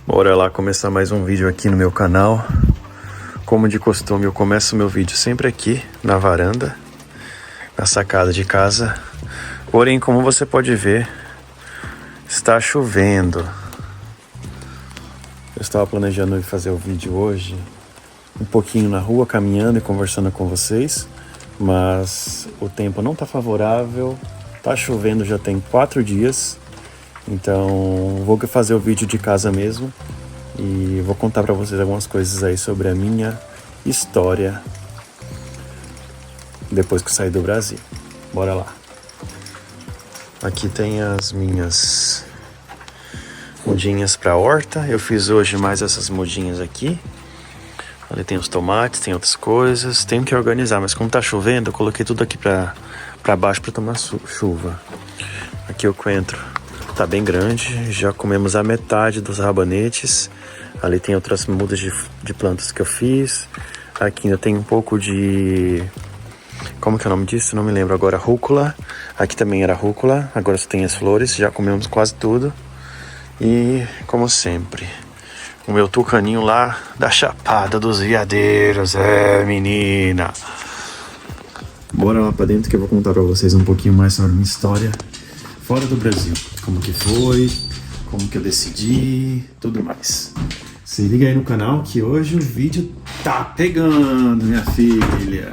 Bora lá começar mais um vídeo aqui no meu canal. Como de costume, eu começo meu vídeo sempre aqui na varanda, na sacada de casa. Porém, como você pode ver, está chovendo. Eu estava planejando fazer o vídeo hoje um pouquinho na rua, caminhando e conversando com vocês, mas o tempo não está favorável, está chovendo já tem 4 dias. Então vou fazer o vídeo de casa mesmo e vou contar para vocês algumas coisas aí sobre a minha história depois que eu saí do Brasil. Bora lá. Aqui tem as minhas mudinhas para horta. Eu fiz hoje mais essas mudinhas aqui. Ali tem os tomates, tem outras coisas. Tenho que organizar, mas como tá chovendo, eu coloquei tudo aqui para baixo para tomar chuva. Aqui o coentro tá bem grande, já comemos a metade dos rabanetes. Ali tem outras mudas de plantas que eu fiz. Aqui ainda tem um pouco de... como que é o nome disso? Não me lembro agora. Rúcula. Aqui também era rúcula, agora só tem as flores. Já comemos quase tudo. E, como sempre, o meu tucaninho lá da Chapada dos Veadeiros. Menina! Bora lá pra dentro que eu vou contar pra vocês um pouquinho mais sobre a minha história fora do Brasil. Como que foi, como que eu decidi, tudo mais. Se liga aí no canal que hoje o vídeo tá pegando, minha filha.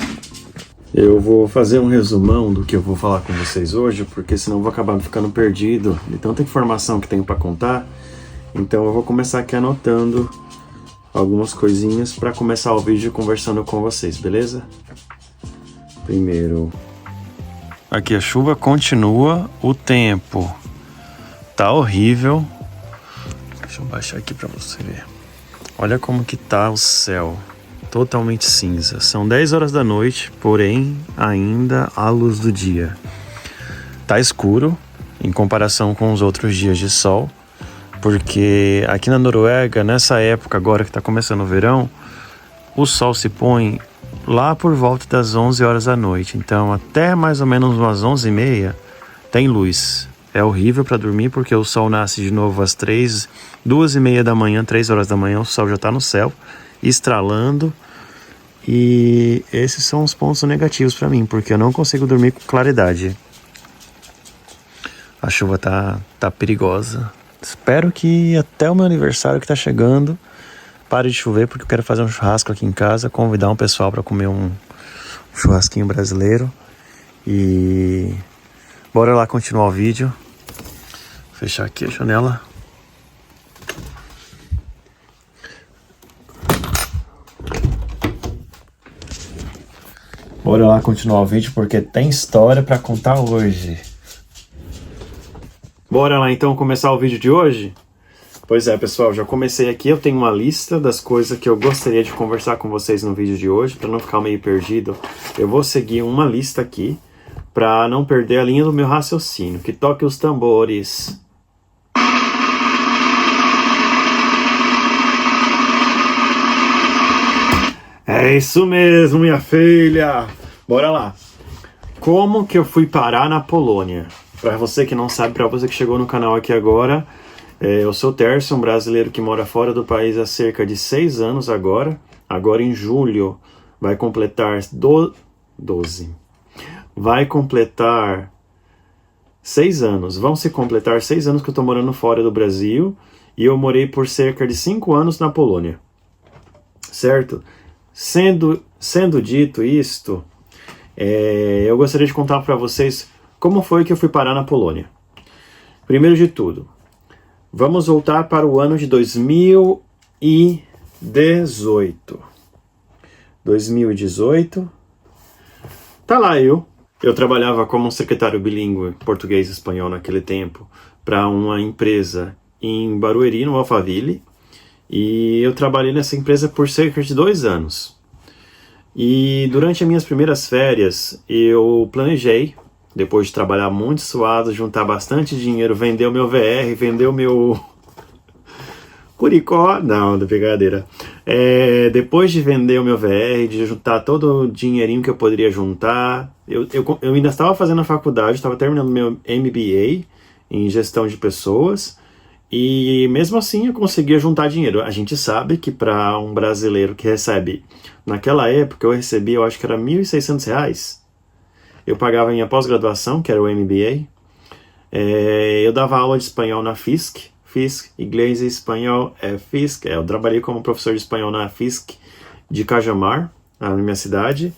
Eu vou fazer um resumão do que eu vou falar com vocês hoje, porque senão eu vou acabar ficando perdido de tanta informação que tenho pra contar. Então eu vou começar aqui anotando algumas coisinhas pra começar o vídeo conversando com vocês, beleza? Primeiro... aqui a chuva continua, o tempo tá horrível. Deixa eu baixar aqui pra você ver. Olha como que tá o céu, totalmente cinza. São 10 horas da noite, porém ainda há luz do dia. Tá escuro em comparação com os outros dias de sol, porque aqui na Noruega, nessa época agora que tá começando o verão, o sol se põe lá por volta das 11 horas da noite. Então até mais ou menos umas 11h30 tem luz. É horrível para dormir porque o sol nasce de novo às 2h30 da manhã, 3 horas da manhã, o sol já está no céu, estralando. E esses são os pontos negativos para mim, porque eu não consigo dormir com claridade. A chuva tá perigosa. Espero que até o meu aniversário que tá chegando pare de chover, porque eu quero fazer um churrasco aqui em casa, convidar um pessoal para comer um churrasquinho brasileiro. E bora lá continuar o vídeo. Fechar aqui a janela. Bora lá continuar o vídeo, porque tem história para contar hoje. Bora lá então começar o vídeo de hoje? Pois é, pessoal, já comecei aqui. Eu tenho uma lista das coisas que eu gostaria de conversar com vocês no vídeo de hoje, para não ficar meio perdido. Eu vou seguir uma lista aqui, para não perder a linha do meu raciocínio. Que toque os tambores. É isso mesmo, minha filha! Bora lá! Como que eu fui parar na Polônia? Para você que não sabe, para você que chegou no canal aqui agora... eu sou o Tércio, um brasileiro que mora fora do país há cerca de 6 anos agora. Agora em julho vai completar 12. Vai completar 6 anos. Vão se completar 6 anos que eu estou morando fora do Brasil. E eu morei por cerca de 5 anos na Polônia. Certo? Sendo dito isto, eu gostaria de contar para vocês como foi que eu fui parar na Polônia. Primeiro de tudo, vamos voltar para o ano de 2018. 2018. Tá lá eu trabalhava como secretário bilíngue português e espanhol naquele tempo para uma empresa em Barueri, no Alphaville. E eu trabalhei nessa empresa por cerca de 2 anos. E durante as minhas primeiras férias, eu planejei, depois de trabalhar muito suado, juntar bastante dinheiro, vender o meu VR, vender o meu Curicó, não, da brincadeira. Depois de vender o meu VR, de juntar todo o dinheirinho que eu poderia juntar, eu ainda estava fazendo a faculdade, estava terminando meu MBA em gestão de pessoas, E mesmo assim eu conseguia juntar dinheiro. A gente sabe que para um brasileiro que recebe, naquela época eu recebia, eu acho que era R$ 1.600. Eu pagava minha pós-graduação, que era o MBA. Eu dava aula de espanhol na FISC, inglês e espanhol é FISC. Eu trabalhei como professor de espanhol na FISC de Cajamar, na minha cidade.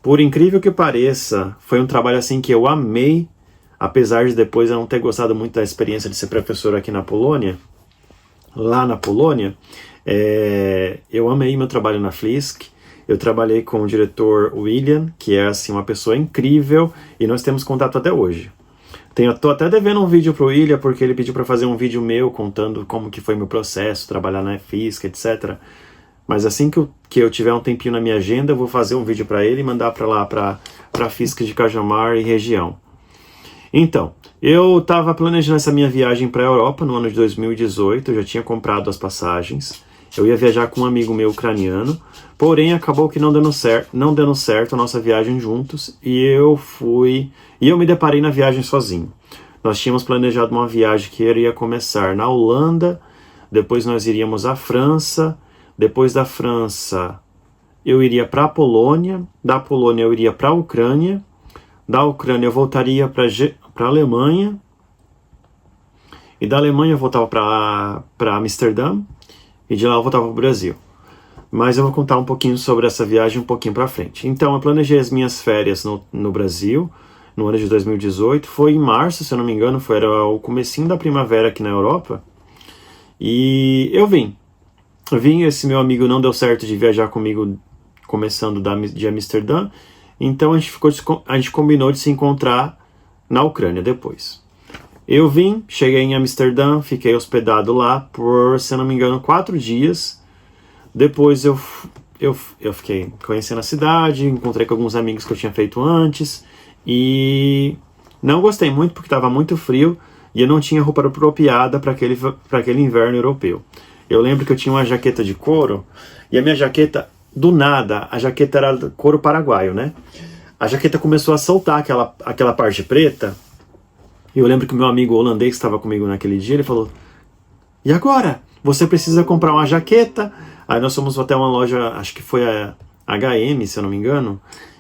Por incrível que pareça, foi um trabalho assim que eu amei, apesar de depois eu não ter gostado muito da experiência de ser professor aqui na Polônia. Lá na Polônia, eu amei meu trabalho na FISC. Eu trabalhei com o diretor William, que é assim uma pessoa incrível, e nós temos contato até hoje. Tô até devendo um vídeo pro William, porque ele pediu para fazer um vídeo meu contando como que foi meu processo, trabalhar na FISC, etc. Mas assim que eu tiver um tempinho na minha agenda, eu vou fazer um vídeo para ele e mandar para lá, para a FISC de Cajamar e região. Então, eu estava planejando essa minha viagem para a Europa no ano de 2018, eu já tinha comprado as passagens. Eu ia viajar com um amigo meu ucraniano, porém acabou que não dando certo a nossa viagem juntos, e eu me deparei na viagem sozinho. Nós tínhamos planejado uma viagem que iria começar na Holanda, depois nós iríamos à França, depois da França eu iria para a Polônia, da Polônia eu iria para a Ucrânia, da Ucrânia eu voltaria para a Alemanha, e da Alemanha eu voltava para Amsterdã, e de lá eu voltava para o Brasil. Mas eu vou contar um pouquinho sobre essa viagem um pouquinho para frente. Então, eu planejei as minhas férias no Brasil, no ano de 2018. Foi em março, se eu não me engano, era o comecinho da primavera aqui na Europa. E eu vim. Esse meu amigo não deu certo de viajar comigo começando de Amsterdã. Então, a gente combinou de se encontrar na Ucrânia depois. Eu vim, cheguei em Amsterdã, fiquei hospedado lá por, se eu não me engano, 4 dias. Depois eu fiquei conhecendo a cidade, encontrei com alguns amigos que eu tinha feito antes. E não gostei muito porque estava muito frio e eu não tinha roupa apropriada para aquele inverno europeu. Eu lembro que eu tinha uma jaqueta de couro e a minha jaqueta, do nada, a jaqueta era couro paraguaio, né? A jaqueta começou a soltar aquela parte preta. E eu lembro que o meu amigo holandês que estava comigo naquele dia, ele falou: e agora? Você precisa comprar uma jaqueta? Aí nós fomos até uma loja, acho que foi a H&M, se eu não me engano,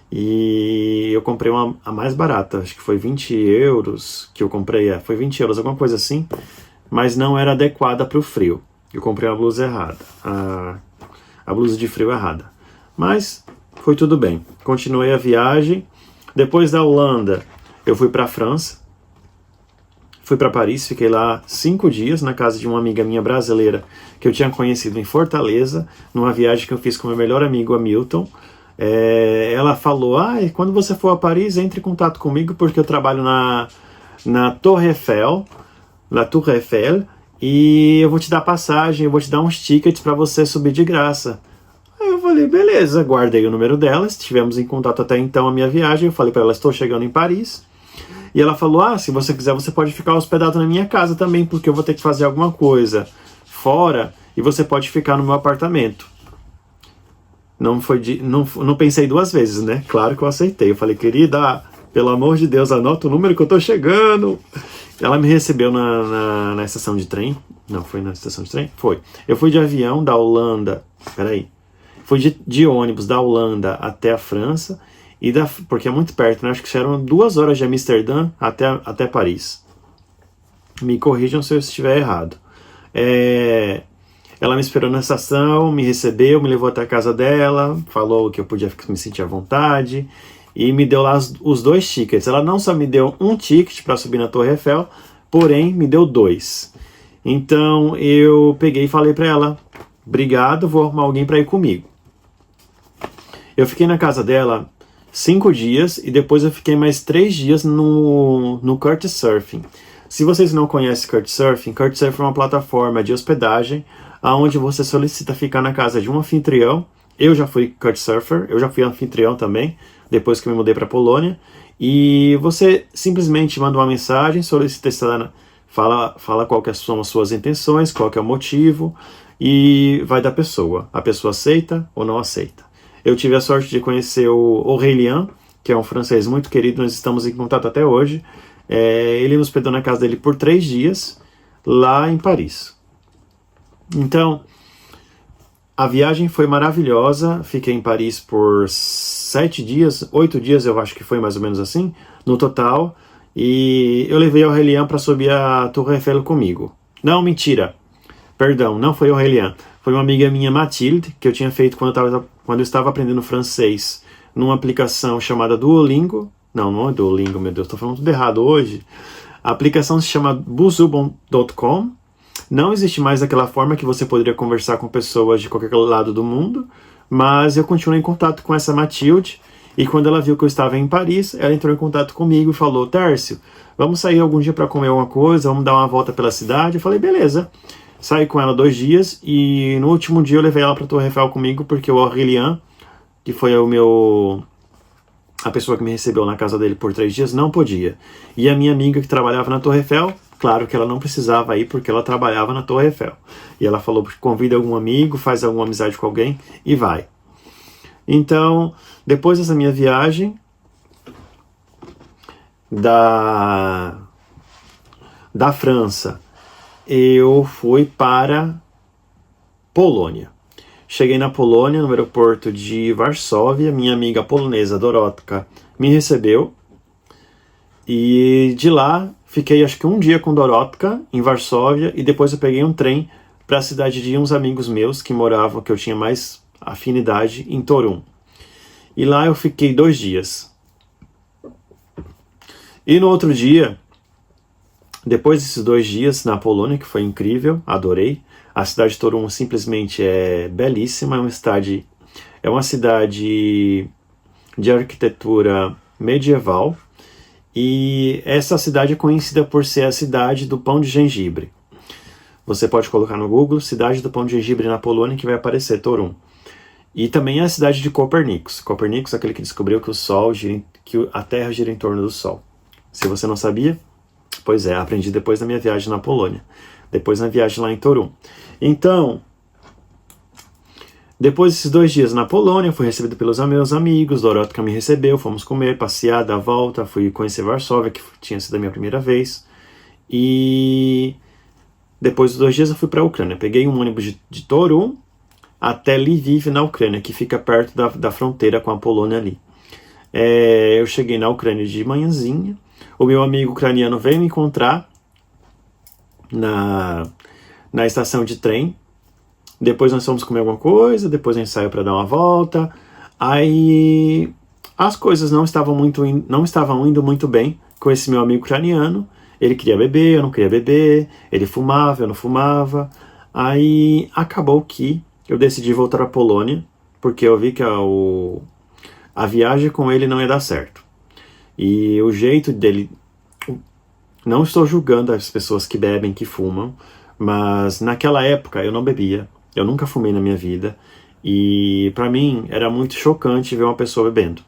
e eu comprei a mais barata, acho que foi 20 euros que eu comprei, foi 20 euros, alguma coisa assim, mas não era adequada para o frio. Eu comprei a blusa errada, a blusa de frio errada. Mas foi tudo bem. Continuei a viagem. Depois da Holanda, eu fui para a França. Fui para Paris, fiquei lá 5 dias na casa de uma amiga minha brasileira que eu tinha conhecido em Fortaleza, numa viagem que eu fiz com meu melhor amigo Hamilton. Ela falou: quando você for a Paris, entre em contato comigo porque eu trabalho na Torre Eiffel, e eu vou te dar passagem, eu vou te dar uns tickets para você subir de graça. Aí eu falei: beleza, guardei o número dela, estivemos em contato até então a minha viagem. Eu falei para ela: estou chegando em Paris. E ela falou: se você quiser, você pode ficar hospedado na minha casa também, porque eu vou ter que fazer alguma coisa fora e você pode ficar no meu apartamento. Não pensei 2 vezes, né? Claro que eu aceitei. Eu falei: querida, pelo amor de Deus, anota o número que eu tô chegando. Ela me recebeu na estação de trem. Não, foi na estação de trem? Foi. Eu fui de avião da Holanda. Fui de ônibus da Holanda até a França. Porque é muito perto, né? Acho que eram 2 horas de Amsterdã até Paris. Me corrijam se eu estiver errado. Ela me esperou na estação, me recebeu, me levou até a casa dela, falou que eu podia me sentir à vontade e me deu lá os 2 tickets. Ela não só me deu um ticket para subir na Torre Eiffel, porém me deu 2. Então eu peguei e falei para ela: obrigado, vou arrumar alguém para ir comigo. Eu fiquei na casa dela 5 dias e depois eu fiquei mais 3 dias no Couchsurfing. Se vocês não conhecem Couchsurfing é uma plataforma de hospedagem onde você solicita ficar na casa de um anfitrião. Eu já fui Couchsurfer, eu já fui anfitrião também, depois que eu me mudei para a Polônia. E você simplesmente manda uma mensagem, solicita estar, fala qual que são as suas intenções, qual que é o motivo, e vai da pessoa. A pessoa aceita ou não aceita. Eu tive a sorte de conhecer o Aurélien, que é um francês muito querido, nós estamos em contato até hoje. Ele me hospedou na casa dele por 3 dias. lá em Paris. Então, a viagem foi maravilhosa, fiquei em Paris por 7 dias, 8 dias eu acho que foi mais ou menos assim, no total, e eu levei a Aurélien para subir a Torre Eiffel comigo. Não, mentira, perdão, não foi a Aurélien, foi uma amiga minha, Mathilde, que eu tinha feito quando eu estava aprendendo francês, numa aplicação chamada Duolingo. Não é Duolingo, meu Deus, estou falando tudo errado hoje. A aplicação se chama Busubon.com. Não existe mais daquela forma que você poderia conversar com pessoas de qualquer lado do mundo, mas eu continuei em contato com essa Mathilde, e quando ela viu que eu estava em Paris, ela entrou em contato comigo e falou: Tércio, vamos sair algum dia para comer alguma coisa, vamos dar uma volta pela cidade? Eu falei: beleza. Saí com ela 2 dias, e no último dia eu levei ela para a Torre Eiffel comigo, porque o Aurélien, que foi a pessoa que me recebeu na casa dele por 3 dias, não podia. E a minha amiga que trabalhava na Torre Eiffel, claro que ela não precisava ir porque ela trabalhava na Torre Eiffel. E ela falou: convida algum amigo, faz alguma amizade com alguém e vai. Então, depois dessa minha viagem da França, eu fui para Polônia. Cheguei na Polônia, no aeroporto de Varsóvia. Minha amiga polonesa, Dorotka, me recebeu. E de lá, fiquei acho que 1 dia com Dorotka, em Varsóvia. E depois eu peguei um trem para a cidade de uns amigos meus que moravam, que eu tinha mais afinidade, em Toruń. E lá eu fiquei 2 dias. E no outro dia, depois desses 2 dias na Polônia, que foi incrível, adorei. A cidade de Toruń simplesmente é belíssima, é uma cidade de arquitetura medieval, e essa cidade é conhecida por ser a cidade do pão de gengibre. Você pode colocar no Google cidade do pão de gengibre na Polônia, que vai aparecer Toruń. E também é a cidade de Copérnicos. Copérnicos é aquele que descobriu que a Terra gira em torno do Sol. Se você não sabia, pois é, aprendi depois da minha viagem na Polônia. Depois na viagem lá em Toruń. Então, depois desses 2 dias na Polônia, fui recebido pelos meus amigos, Dorotka me recebeu, fomos comer, passear, dar volta, fui conhecer Varsóvia, que tinha sido a minha primeira vez. E depois dos 2 dias eu fui para a Ucrânia. Peguei um ônibus de Toruń até Lviv, na Ucrânia, que fica perto da fronteira com a Polônia ali. Eu cheguei na Ucrânia de manhãzinha, o meu amigo ucraniano veio me encontrar na estação de trem. Depois nós fomos comer alguma coisa, depois a gente saiu para dar uma volta. Aí as coisas não estavam indo muito bem com esse meu amigo ucraniano. Ele queria beber, eu não queria beber. Ele fumava, eu não fumava. Aí acabou que eu decidi voltar para a Polônia, porque eu vi que a viagem com ele não ia dar certo. E o jeito dele... Não estou julgando as pessoas que bebem, que fumam, mas naquela época eu não bebia, eu nunca fumei na minha vida, e para mim era muito chocante ver uma pessoa bebendo.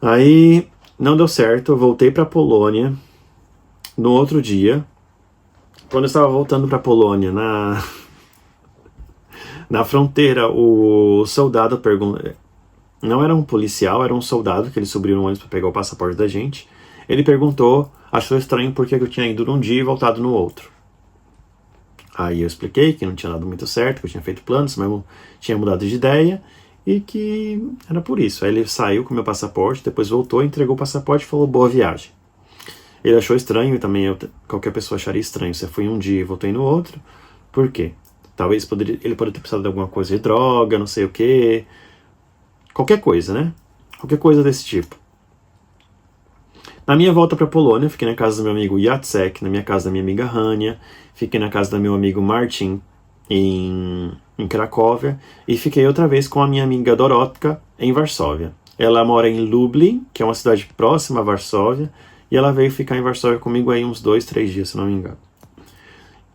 Aí não deu certo, eu voltei para a Polônia. No outro dia, quando eu estava voltando para a Polônia, na fronteira, o soldado perguntou, não era um policial, era um soldado que ele subiu no ônibus para pegar o passaporte da gente. Ele perguntou, achou estranho porque eu tinha ido num dia e voltado no outro. Aí eu expliquei que não tinha dado muito certo, que eu tinha feito planos, mas tinha mudado de ideia e que era por isso. Aí ele saiu com meu passaporte, depois voltou, entregou o passaporte e falou: boa viagem. Ele achou estranho, e também qualquer pessoa acharia estranho. Você foi um dia e voltei no outro. Por quê? Talvez ele poderia ter precisado de alguma coisa de droga, não sei o quê. Qualquer coisa, né? Qualquer coisa desse tipo. Na minha volta para a Polônia, fiquei na casa do meu amigo Jacek, na minha casa da minha amiga Hania, fiquei na casa do meu amigo Martin em Cracóvia, e fiquei outra vez com a minha amiga Dorotka em Varsóvia. Ela mora em Lublin, que é uma cidade próxima a Varsóvia, e ela veio ficar em Varsóvia comigo aí uns 2, 3 dias, se não me engano.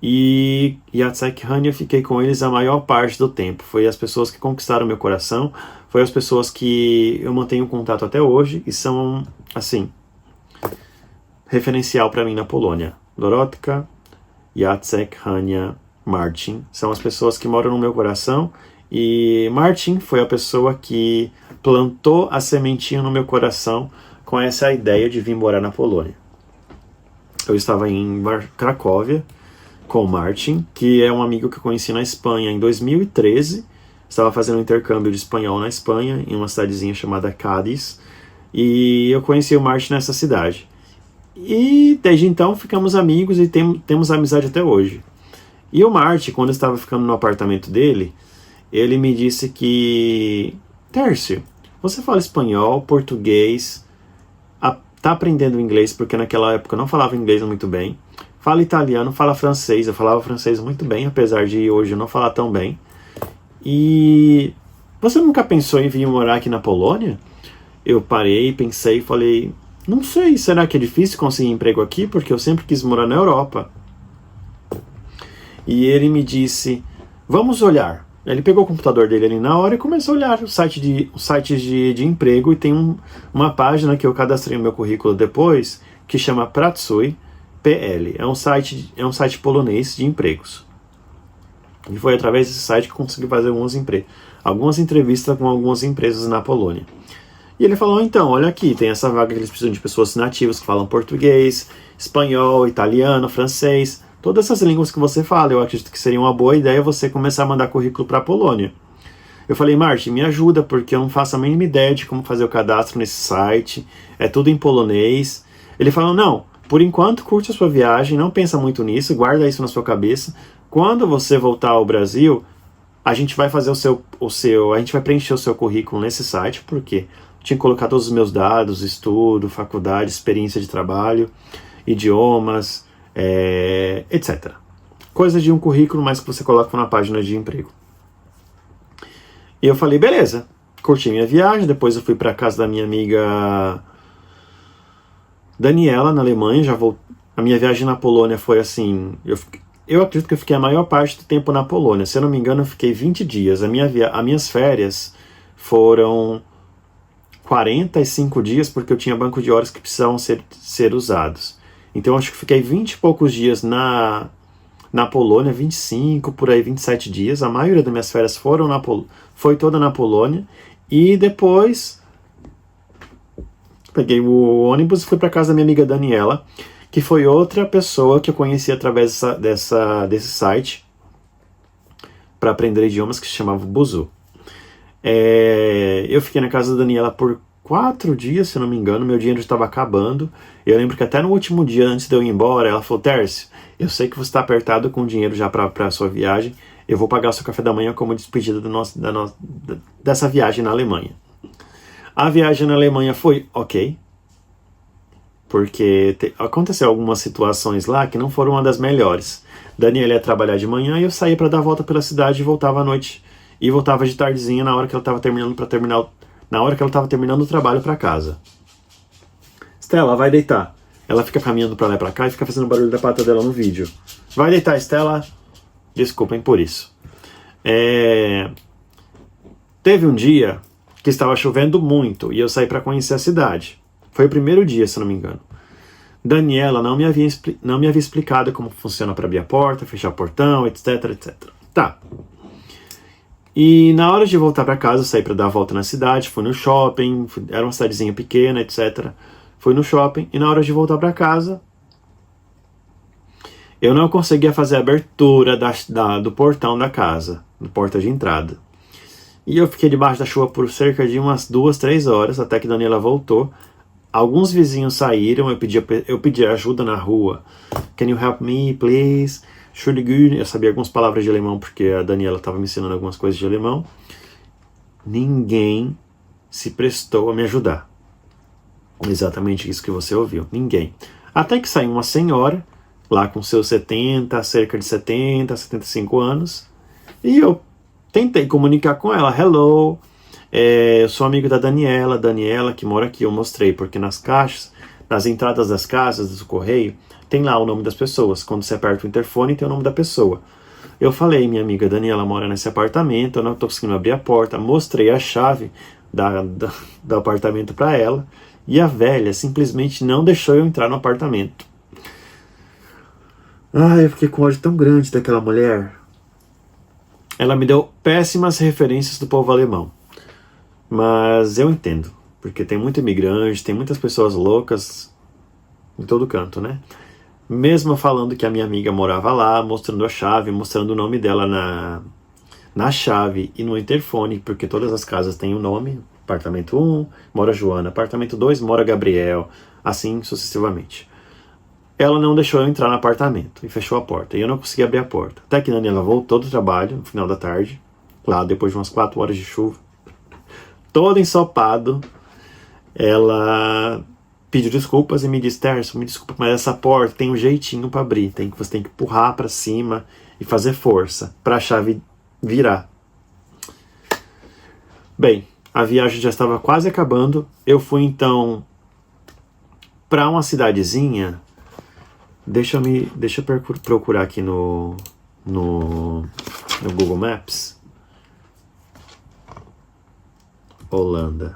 E Jacek e Hania, eu fiquei com eles a maior parte do tempo. Foi as pessoas que conquistaram meu coração, foi as pessoas que eu mantenho contato até hoje, e são, assim, referencial para mim na Polônia. Dorotka, Jacek, Hania, Martin são as pessoas que moram no meu coração, e Martin foi a pessoa que plantou a sementinha no meu coração com essa ideia de vir morar na Polônia. Eu estava em Cracóvia com o Martin, que é um amigo que eu conheci na Espanha em 2013. Estava fazendo um intercâmbio de espanhol na Espanha, em uma cidadezinha chamada Cádiz, e eu conheci o Martin nessa cidade. E desde então ficamos amigos e temos amizade até hoje. E o Martin, quando eu estava ficando no apartamento dele, ele me disse que... Tércio, você fala espanhol, português, tá aprendendo inglês, porque naquela época eu não falava inglês muito bem. Fala italiano, fala francês, eu falava francês muito bem, apesar de hoje eu não falar tão bem. E você nunca pensou em vir morar aqui na Polônia? Eu parei, pensei e falei, não sei, será que é difícil conseguir emprego aqui? Porque eu sempre quis morar na Europa. E ele me disse, vamos olhar. Ele pegou o computador dele ali na hora e começou a olhar os sites de emprego, e tem uma página que eu cadastrei no meu currículo depois, que chama Pracuj PL. É um site polonês de empregos. E foi através desse site que eu consegui fazer algumas entrevistas com algumas empresas na Polônia. E ele falou, então, olha aqui, tem essa vaga que eles precisam de pessoas nativas que falam português, espanhol, italiano, francês, todas essas línguas que você fala. Eu acredito que seria uma boa ideia você começar a mandar currículo para a Polônia. Eu falei, Martin, me ajuda, porque eu não faço a mínima ideia de como fazer o cadastro nesse site, é tudo em polonês. Ele falou, não, por enquanto curte a sua viagem, não pensa muito nisso, guarda isso na sua cabeça. Quando você voltar ao Brasil, a gente vai fazer a gente vai preencher o seu currículo nesse site, porque tinha que colocar todos os meus dados, estudo, faculdade, experiência de trabalho, idiomas, etc. Coisa de um currículo, mas que você coloca na página de emprego. E eu falei, beleza, curti minha viagem, depois eu fui para casa da minha amiga Daniela, na Alemanha. A minha viagem na Polônia foi assim, eu acredito que eu fiquei a maior parte do tempo na Polônia. Se eu não me engano, eu fiquei 20 dias. As minhas férias foram 45 dias, porque eu tinha banco de horas que precisavam ser usados. Então, acho que fiquei 20 e poucos dias na Polônia, 25, por aí, 27 dias. A maioria das minhas férias foi toda na Polônia. E depois, peguei o ônibus e fui para casa da minha amiga Daniela, que foi outra pessoa que eu conheci através desse site para aprender idiomas, que se chamava Busuu. Eu fiquei na casa da Daniela por 4 dias, se não me engano. Meu dinheiro estava acabando. Eu lembro que até no último dia, antes de eu ir embora, ela falou, Tércio, eu sei que você está apertado com dinheiro já para a sua viagem, eu vou pagar o seu café da manhã como despedida dessa viagem na Alemanha. A viagem na Alemanha foi ok, porque aconteceu algumas situações lá que não foram uma das melhores. Daniela ia trabalhar de manhã e eu saía para dar a volta pela cidade e voltava à noite. E voltava de tardezinha na hora que ela estava terminando o trabalho para casa. Stella, vai deitar. Ela fica caminhando para lá e para cá e fica fazendo barulho da pata dela no vídeo. Vai deitar, Stella. Desculpem por isso. Teve um dia que estava chovendo muito e eu saí para conhecer a cidade. Foi o primeiro dia, se não me engano. Daniela não me havia explicado como funciona para abrir a porta, fechar o portão, etc, etc. Tá. E na hora de voltar para casa, eu saí para dar a volta na cidade, fui no shopping, era uma cidadezinha pequena, etc. Fui no shopping e na hora de voltar para casa, eu não conseguia fazer a abertura do portão da casa, da porta de entrada. E eu fiquei debaixo da chuva por cerca de umas 2, 3 horas, até que Daniela voltou. Alguns vizinhos saíram, eu pedi ajuda na rua. Can you help me, please? Entschuldigung. Eu sabia algumas palavras de alemão, porque a Daniela estava me ensinando algumas coisas de alemão. Ninguém se prestou a me ajudar. Exatamente isso que você ouviu. Ninguém. Até que saiu uma senhora, lá com seus cerca de 70, 75 anos, e eu tentei comunicar com ela. Hello, eu sou amigo da Daniela que mora aqui. Eu mostrei, porque nas caixas, nas entradas das casas, do correio, tem lá o nome das pessoas. Quando você aperta o interfone, tem o nome da pessoa. Eu falei, minha amiga Daniela mora nesse apartamento, eu não estou conseguindo abrir a porta. Mostrei a chave do apartamento para ela, e a velha simplesmente não deixou eu entrar no apartamento. Eu fiquei com ódio tão grande daquela mulher. Ela me deu péssimas referências do povo alemão. Mas eu entendo, porque tem muito imigrante, tem muitas pessoas loucas em todo canto, né? mesmo falando que a minha amiga morava lá, mostrando a chave, mostrando o nome dela na chave e no interfone, porque todas as casas têm um nome. Apartamento 1, mora Joana. Apartamento 2, mora Gabriel. Assim sucessivamente. Ela não deixou eu entrar no apartamento e fechou a porta. E eu não consegui abrir a porta. Até que Daniela voltou do trabalho, no final da tarde, lá depois de umas 4 horas de chuva, todo ensopado, ela pediu desculpas e me disse: Terço, me desculpa, mas essa porta tem um jeitinho para abrir. Você tem que empurrar para cima e fazer força para a chave virar. Bem, a viagem já estava quase acabando. Eu fui então para uma cidadezinha. Deixa eu procurar aqui no Google Maps. Holanda.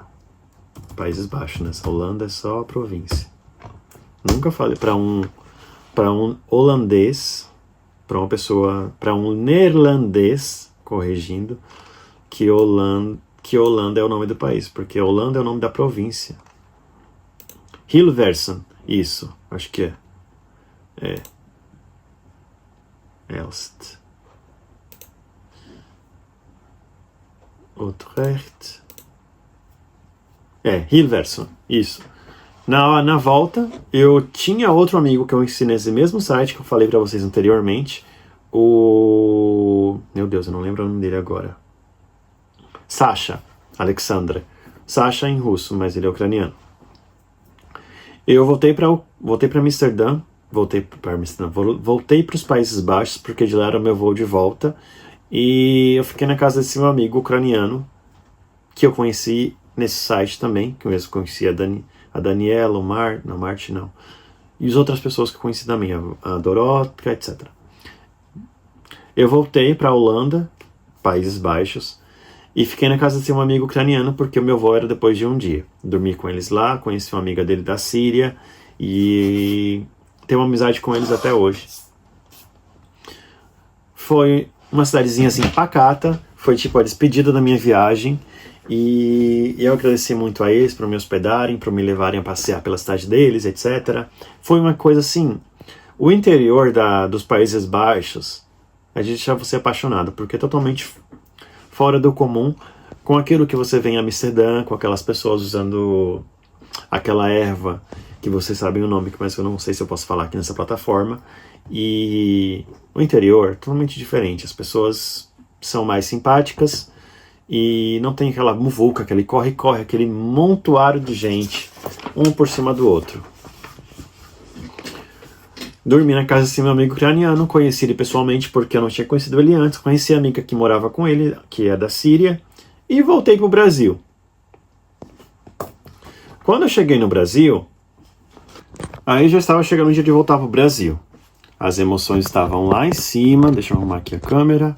Países Baixos, né? Holanda é só a província. Nunca falei para um holandês, para um neerlandês, corrigindo, que Holanda é o nome do país, porque Holanda é o nome da província. Hilversum, isso, acho que é. Elst. Utrecht. Hilversum, isso. Na volta, eu tinha outro amigo que eu ensinei nesse mesmo site que eu falei pra vocês anteriormente. Meu Deus, eu não lembro o nome dele agora. Sasha, Alexandra. Sasha em russo, mas ele é ucraniano. Eu voltei para Amsterdã. Voltei para os Países Baixos, porque de lá era o meu voo de volta. E eu fiquei na casa desse meu amigo ucraniano, que eu conheci nesse site também, que eu mesmo conheci a Daniela, o Martin não. E as outras pessoas que eu conheci também, a Dorotka, etc. Eu voltei para a Holanda, Países Baixos, e fiquei na casa desse um amigo ucraniano, porque o meu voo era depois de um dia. Dormi com eles lá, conheci uma amiga dele da Síria, e tenho uma amizade com eles até hoje. Foi uma cidadezinha assim pacata, foi tipo a despedida da minha viagem, e eu agradeci muito a eles por me hospedarem, por me levarem a passear pela cidade deles, etc. Foi uma coisa assim, o interior dos Países Baixos, a gente já vai ser apaixonado, porque é totalmente fora do comum, com aquilo que você vê em Amsterdã, com aquelas pessoas usando aquela erva, que vocês sabem o nome, mas eu não sei se eu posso falar aqui nessa plataforma. E o interior, totalmente diferente. As pessoas são mais simpáticas e não tem aquela muvuca, aquele corre-corre, aquele montoado de gente, um por cima do outro. Dormi na casa desse meu amigo ucraniano, conheci ele pessoalmente porque eu não tinha conhecido ele antes, conheci a amiga que morava com ele, que é da Síria, e voltei para o Brasil. Quando eu cheguei no Brasil, aí já estava chegando o dia de voltar para o Brasil. As emoções estavam lá em cima, deixa eu arrumar aqui a câmera,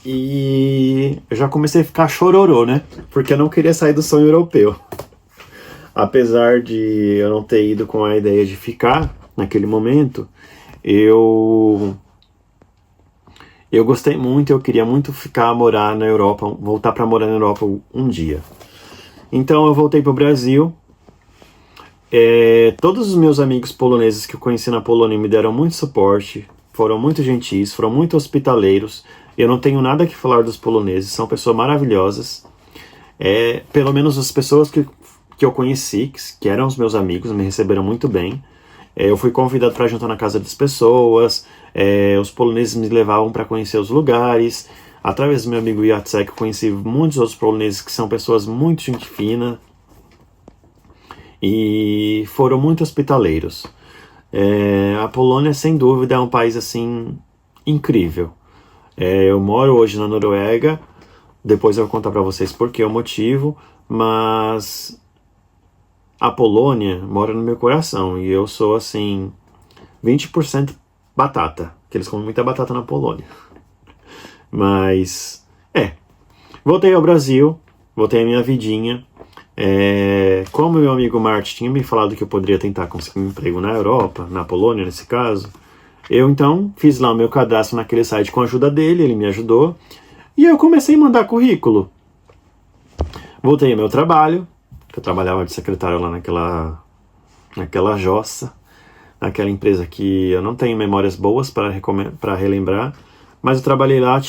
e eu já comecei a ficar chororô, né? Porque eu não queria sair do sonho europeu. Apesar de eu não ter ido com a ideia de ficar naquele momento, eu gostei muito, eu queria muito morar na Europa, voltar para morar na Europa um dia. Então eu voltei para o Brasil. Todos os meus amigos poloneses que eu conheci na Polônia me deram muito suporte, foram muito gentis, foram muito hospitaleiros. Eu não tenho nada que falar dos poloneses, são pessoas maravilhosas. Pelo menos as pessoas que eu conheci, que eram os meus amigos, me receberam muito bem. Eu fui convidado para jantar na casa das pessoas, os poloneses me levavam para conhecer os lugares. Através do meu amigo Jacek, eu conheci muitos outros poloneses que são pessoas muito gente fina e foram muito hospitaleiros. A Polônia, sem dúvida, é um país assim incrível. Eu moro hoje na Noruega, depois eu vou contar para vocês por que é o motivo, mas a Polônia mora no meu coração e eu sou assim 20% batata, que eles comem muita batata na Polônia. Mas, voltei ao Brasil, voltei à minha vidinha. Como meu amigo Martin tinha me falado que eu poderia tentar conseguir um emprego na Europa, na Polônia nesse caso, eu então fiz lá o meu cadastro naquele site com a ajuda dele, ele me ajudou, e eu comecei a mandar currículo. Voltei ao meu trabalho, que eu trabalhava de secretário lá naquela jossa. naquela empresa que eu não tenho memórias boas para relembrar, mas eu trabalhei lá,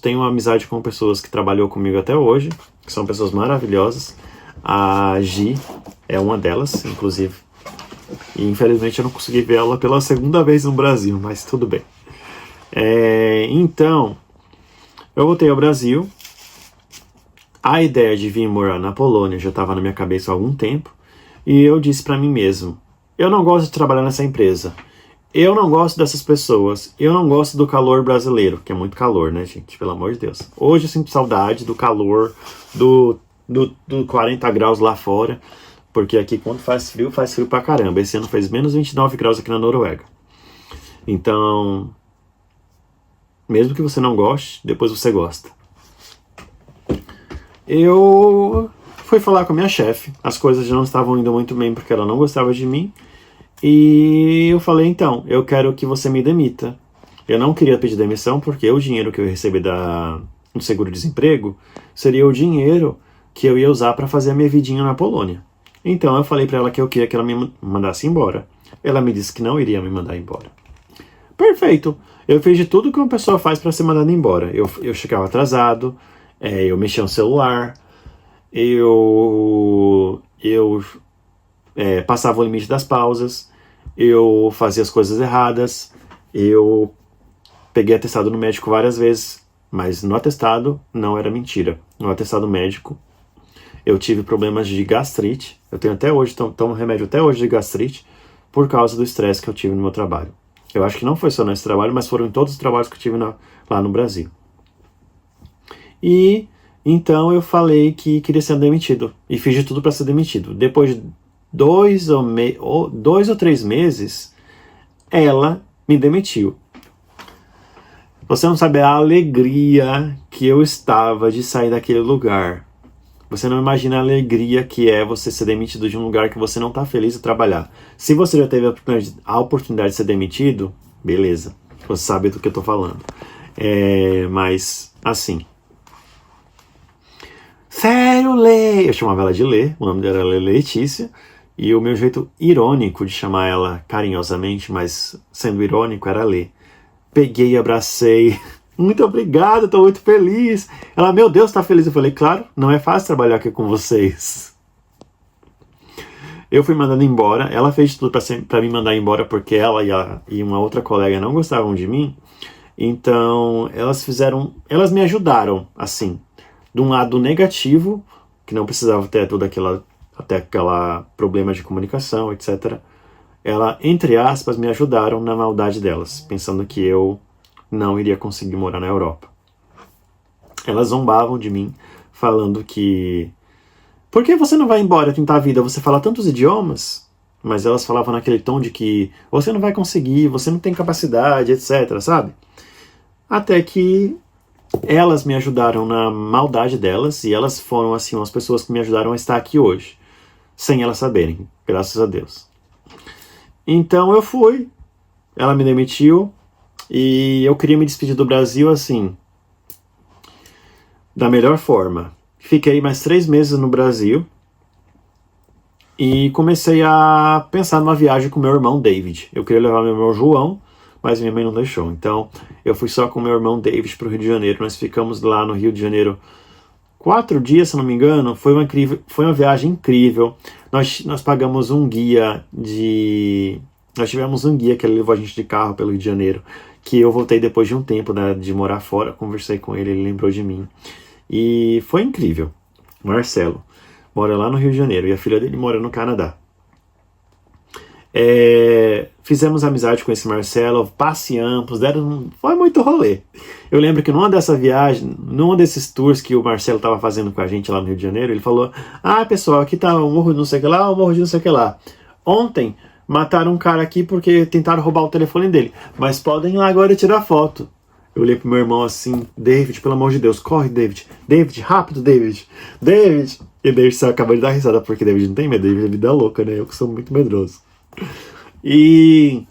tenho uma amizade com pessoas que trabalhou comigo até hoje, que são pessoas maravilhosas. A Gi é uma delas, inclusive. E infelizmente eu não consegui ver ela pela segunda vez no Brasil, mas tudo bem. Então, eu voltei ao Brasil. A ideia de vir morar na Polônia já estava na minha cabeça há algum tempo. E eu disse para mim mesmo, eu não gosto de trabalhar nessa empresa. Eu não gosto dessas pessoas. Eu não gosto do calor brasileiro, que é muito calor, né, gente? Pelo amor de Deus. Hoje eu sinto saudade do calor, do 40 graus lá fora. Porque aqui quando faz frio pra caramba. Esse ano fez menos 29 graus aqui na Noruega. Então, mesmo que você não goste, depois você gosta. Eu fui falar com a minha chefe. As coisas já não estavam indo muito bem porque ela não gostava de mim. E eu falei, então, eu quero que você me demita. Eu não queria pedir demissão porque o dinheiro que eu recebi do seguro-desemprego seria o dinheiro que eu ia usar para fazer a minha vidinha na Polônia. Então eu falei para ela que eu queria que ela me mandasse embora. Ela me disse que não iria me mandar embora. Perfeito. Eu fiz de tudo que uma pessoa faz para ser mandada embora. Eu chegava atrasado, eu mexia no celular, eu passava o limite das pausas, eu fazia as coisas erradas, eu peguei atestado no médico várias vezes, mas no atestado não era mentira. No atestado médico eu tive problemas de gastrite, eu tenho até hoje, tomo remédio até hoje de gastrite, por causa do estresse que eu tive no meu trabalho. Eu acho que não foi só nesse trabalho, mas foram em todos os trabalhos que eu tive lá no Brasil. E então eu falei que queria ser demitido, e fiz de tudo para ser demitido. Depois de 2 ou 3 meses, ela me demitiu. Você não sabe a alegria que eu estava de sair daquele lugar. Você não imagina a alegria que é você ser demitido de um lugar que você não está feliz de trabalhar. Se você já teve a oportunidade de ser demitido, beleza, você sabe do que eu estou falando. Mas, assim... Sério, Lê! Eu chamava ela de Lê, o nome dela era Letícia, e o meu jeito irônico de chamar ela carinhosamente, mas sendo irônico, era Lê. Peguei e abracei. Muito obrigado, estou muito feliz. Ela, meu Deus, está feliz? Eu falei, claro, não é fácil trabalhar aqui com vocês. Eu fui mandando embora. Ela fez tudo para me mandar embora porque ela e uma outra colega não gostavam de mim. Então, elas me ajudaram, assim, de um lado negativo, que não precisava ter até aquela problema de comunicação, etc. Ela, entre aspas, me ajudaram na maldade delas, pensando que eu não iria conseguir morar na Europa. Elas zombavam de mim, falando que... Por que você não vai embora tentar a vida? Você fala tantos idiomas? Mas elas falavam naquele tom de que você não vai conseguir, você não tem capacidade, etc, sabe? Até que elas me ajudaram na maldade delas, e elas foram, assim, as pessoas que me ajudaram a estar aqui hoje, sem elas saberem, graças a Deus. Então eu fui, ela me demitiu, e eu queria me despedir do Brasil, assim, da melhor forma. Fiquei mais 3 meses no Brasil e comecei a pensar numa viagem com meu irmão David. Eu queria levar meu irmão João, mas minha mãe não deixou. Então, eu fui só com meu irmão David para o Rio de Janeiro. Nós ficamos lá no Rio de Janeiro 4 dias, se não me engano. Foi uma viagem incrível. Nós pagamos um guia Nós tivemos um guia que ele levou a gente de carro pelo Rio de Janeiro, que eu voltei depois de um tempo, né, de morar fora, conversei com ele, ele lembrou de mim. E foi incrível. Marcelo mora lá no Rio de Janeiro e a filha dele mora no Canadá. Fizemos amizade com esse Marcelo, passeamos, foi muito rolê. Eu lembro que numa dessa viagem, num desses tours que o Marcelo estava fazendo com a gente lá no Rio de Janeiro, ele falou, pessoal, aqui tá o morro de não sei o que lá, o morro de não sei o que lá. Ontem mataram um cara aqui porque tentaram roubar o telefone dele, mas podem ir lá agora tirar foto. Eu olhei pro meu irmão assim, David, pelo amor de Deus, corre, David. David, rápido, David. David. E David só acabou de dar risada, porque David não tem medo, David é vida louca, né? Eu que sou muito medroso. E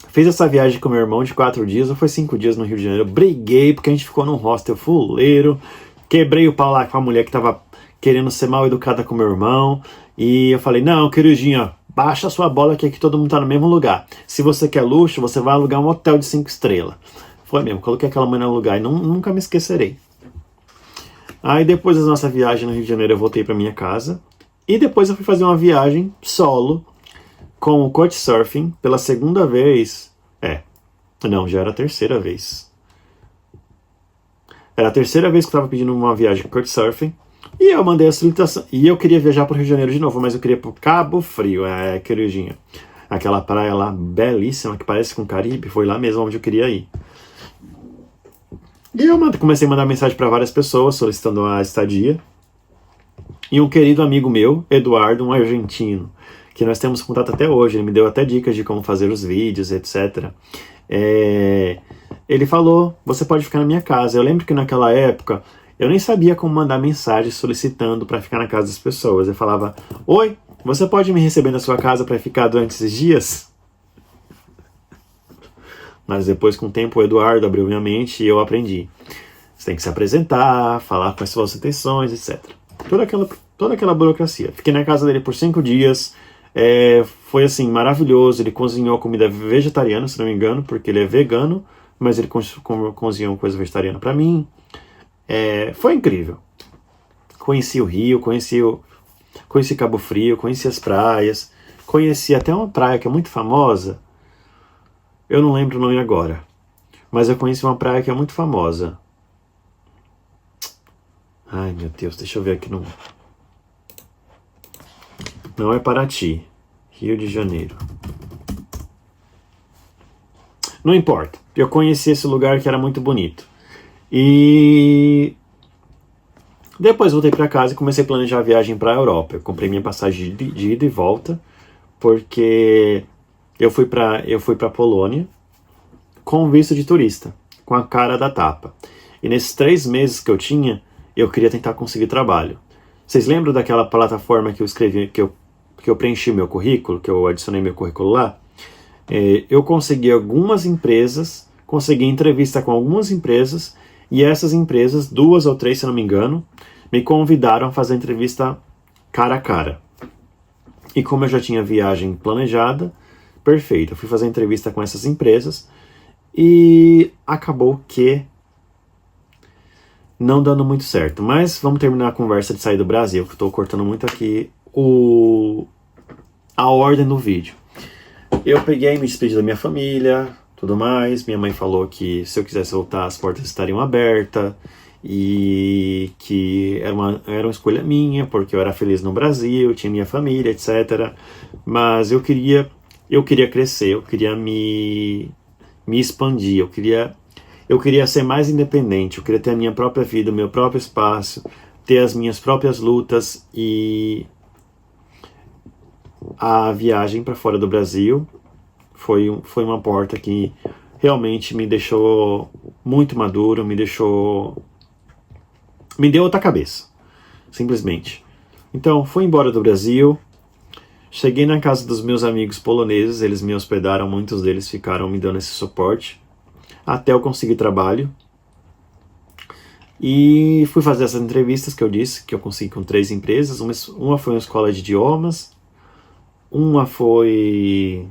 fiz essa viagem com meu irmão de 4 dias, ou foi 5 dias no Rio de Janeiro. Eu briguei, porque a gente ficou num hostel fuleiro. Quebrei o pau lá com a mulher que tava querendo ser mal educada com meu irmão. E eu falei, não, queridinha, baixa a sua bola que aqui todo mundo tá no mesmo lugar. Se você quer luxo, você vai alugar um hotel de 5 estrelas. Foi mesmo, coloquei aquela mulher no lugar e nunca me esquecerei. Aí depois da nossa viagem no Rio de Janeiro eu voltei pra minha casa. E depois eu fui fazer uma viagem solo com o Couchsurfing pela segunda vez. Não, já era a terceira vez. Era a terceira vez que eu tava pedindo uma viagem com Couchsurfing. E eu mandei a solicitação. E eu queria viajar pro Rio de Janeiro de novo, mas eu queria pro Cabo Frio, queridinha. Aquela praia lá belíssima que parece com o Caribe. Foi lá mesmo onde eu queria ir. E eu comecei a mandar mensagem para várias pessoas solicitando a estadia. E um querido amigo meu, Eduardo, um argentino, que nós temos contato até hoje, ele me deu até dicas de como fazer os vídeos, etc. Ele falou, você pode ficar na minha casa. Eu lembro que naquela época, eu nem sabia como mandar mensagem solicitando para ficar na casa das pessoas. Eu falava, oi, você pode me receber na sua casa para ficar durante esses dias? Mas depois, com o tempo, o Eduardo abriu minha mente e eu aprendi. Você tem que se apresentar, falar quais são as suas intenções, etc. Toda aquela burocracia. Fiquei na casa dele por 5 dias. Foi assim, maravilhoso. Ele cozinhou comida vegetariana, se não me engano, porque ele é vegano, mas ele cozinhou coisa vegetariana para mim. Foi incrível. Conheci o Rio, conheci Cabo Frio, conheci as praias, conheci até uma praia que é muito famosa. Eu não lembro o nome agora, mas eu conheci uma praia que é muito famosa. Ai, meu Deus, deixa eu ver aqui no... Não é Paraty, Rio de Janeiro. Não importa, eu conheci esse lugar que era muito bonito. E depois voltei para casa e comecei a planejar a viagem para a Europa. Eu comprei minha passagem de ida e volta, porque eu fui para Polônia com visto de turista, com a cara da tapa. E nesses 3 meses que eu tinha, eu queria tentar conseguir trabalho. Vocês lembram daquela plataforma que eu escrevi, que eu preenchi meu currículo, que eu adicionei meu currículo lá? Eu consegui algumas empresas, consegui entrevista com algumas empresas, e essas empresas, 2 ou 3 se não me engano, me convidaram a fazer entrevista cara a cara. E como eu já tinha viagem planejada, perfeito, eu fui fazer entrevista com essas empresas e acabou que não dando muito certo. Mas vamos terminar a conversa de sair do Brasil, que eu estou cortando muito aqui a ordem do vídeo. Eu peguei e me despedi da minha família, tudo mais. Minha mãe falou que se eu quisesse voltar, as portas estariam abertas e que era uma escolha minha, porque eu era feliz no Brasil, tinha minha família, etc. Mas eu queria crescer, eu queria me expandir, eu queria ser mais independente, eu queria ter a minha própria vida, o meu próprio espaço, ter as minhas próprias lutas. E a viagem para fora do Brasil foi uma porta que realmente me deixou muito maduro, me deu outra cabeça, simplesmente. Então, fui embora do Brasil, cheguei na casa dos meus amigos poloneses, eles me hospedaram, muitos deles ficaram me dando esse suporte, até eu conseguir trabalho. E fui fazer essas entrevistas que eu disse, que eu consegui com 3 empresas. Uma foi uma escola de idiomas, uma foi...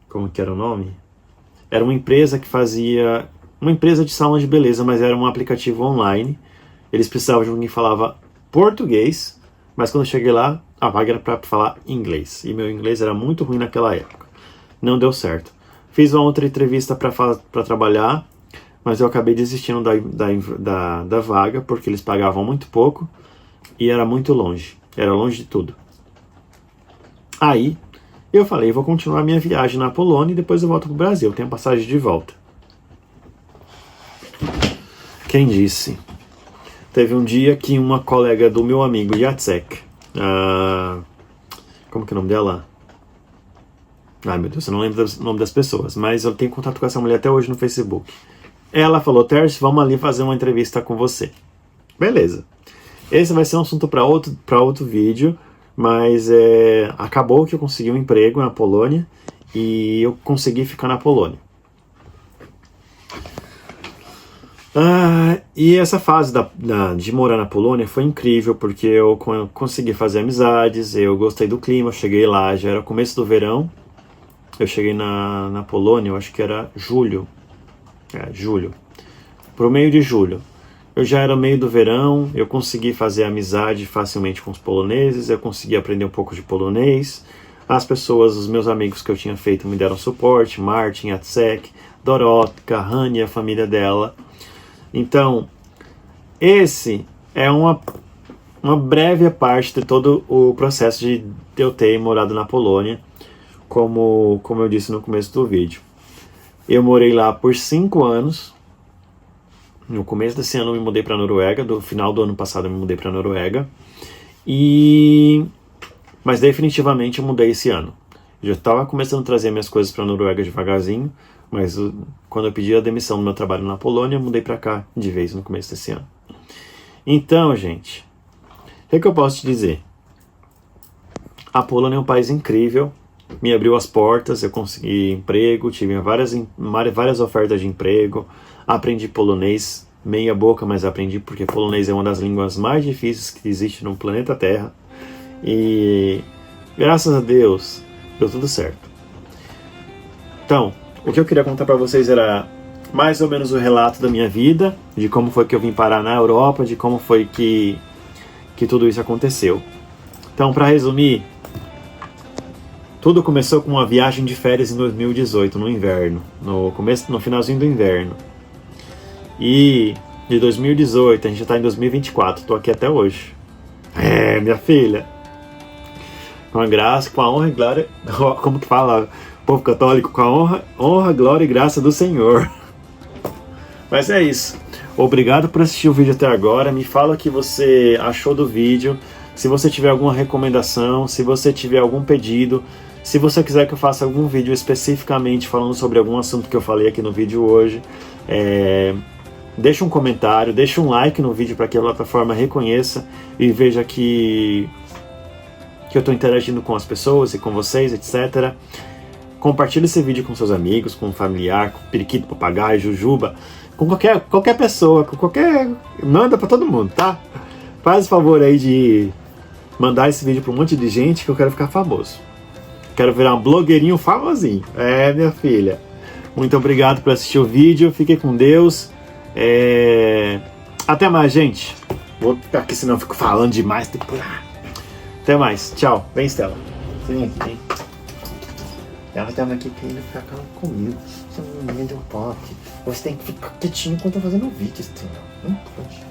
como que era o nome? Era uma empresa que fazia... uma empresa de salão de beleza, mas era um aplicativo online. Eles precisavam de alguém que falava português, mas quando eu cheguei lá, a vaga era para falar inglês. E meu inglês era muito ruim naquela época. Não deu certo. Fiz uma outra entrevista para trabalhar, mas eu acabei desistindo da vaga, porque eles pagavam muito pouco e era muito longe. Era longe de tudo. Aí, eu falei, vou continuar minha viagem na Polônia e depois eu volto pro Brasil. Tenho a passagem de volta. Quem disse? Teve um dia que uma colega do meu amigo Jacek, como que é o nome dela? Ai meu Deus, eu não lembro o nome das pessoas, mas eu tenho contato com essa mulher até hoje no Facebook. Ela falou, Terce, vamos ali fazer uma entrevista com você. Beleza. Esse vai ser um assunto para outro vídeo, mas acabou que eu consegui um emprego na Polônia e eu consegui ficar na Polônia. E essa fase de morar na Polônia foi incrível, porque eu consegui fazer amizades, eu gostei do clima, eu cheguei lá, já era começo do verão, eu cheguei na Polônia, eu acho que era julho, pro meio de julho. Eu já era meio do verão, eu consegui fazer amizade facilmente com os poloneses, eu consegui aprender um pouco de polonês, as pessoas, os meus amigos que eu tinha feito me deram suporte, Martin, Jacek, Dorotka, Hania, a família dela. Então, esse é uma breve parte de todo o processo de eu ter morado na Polônia, como eu disse no começo do vídeo. Eu morei lá por 5 anos. No começo desse ano eu me mudei para a Noruega, do final do ano passado eu me mudei para a Noruega. Mas definitivamente eu mudei esse ano. Eu já estava começando a trazer minhas coisas para a Noruega devagarzinho, mas quando eu pedi a demissão do meu trabalho na Polônia, eu mudei para cá de vez no começo desse ano. Então, gente, o que eu posso te dizer? A Polônia é um país incrível, me abriu as portas, eu consegui emprego, tive várias ofertas de emprego, aprendi polonês, meia boca, mas aprendi porque polonês é uma das línguas mais difíceis que existe no planeta Terra. E graças a Deus deu tudo certo. Então, o que eu queria contar para vocês era mais ou menos o relato da minha vida, de como foi que eu vim parar na Europa, de como foi que tudo isso aconteceu. Então, para resumir, tudo começou com uma viagem de férias em 2018, no inverno, no finalzinho do inverno. E de 2018, a gente já está em 2024, estou aqui até hoje. Minha filha, com a graça, com a honra e glória, como que fala o povo católico, com a honra, glória e graça do Senhor. Mas é isso. Obrigado por assistir o vídeo até agora. Me fala o que você achou do vídeo. Se você tiver alguma recomendação, se você tiver algum pedido, se você quiser que eu faça algum vídeo especificamente falando sobre algum assunto que eu falei aqui no vídeo hoje, deixa um comentário, deixa um like no vídeo para que a plataforma reconheça e veja que eu estou interagindo com as pessoas e com vocês, etc. Compartilhe esse vídeo com seus amigos, com um familiar, com periquito, papagaio, jujuba, com qualquer pessoa, manda para todo mundo, tá? Faz o favor aí de mandar esse vídeo para um monte de gente que eu quero ficar famoso. Quero virar um blogueirinho famosinho. Minha filha. Muito obrigado por assistir o vídeo. Fiquem com Deus. Até mais, gente. Vou ficar aqui, senão eu fico falando demais. Até mais. Tchau. Vem, Stella. Vem aqui, vem. Ela tava aqui querendo ficar comigo. Você não me deu toque. Você tem que ficar quietinho enquanto eu tô fazendo o vídeo, Stella. Não pode.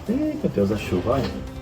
Meu Deus, a chuva, olha.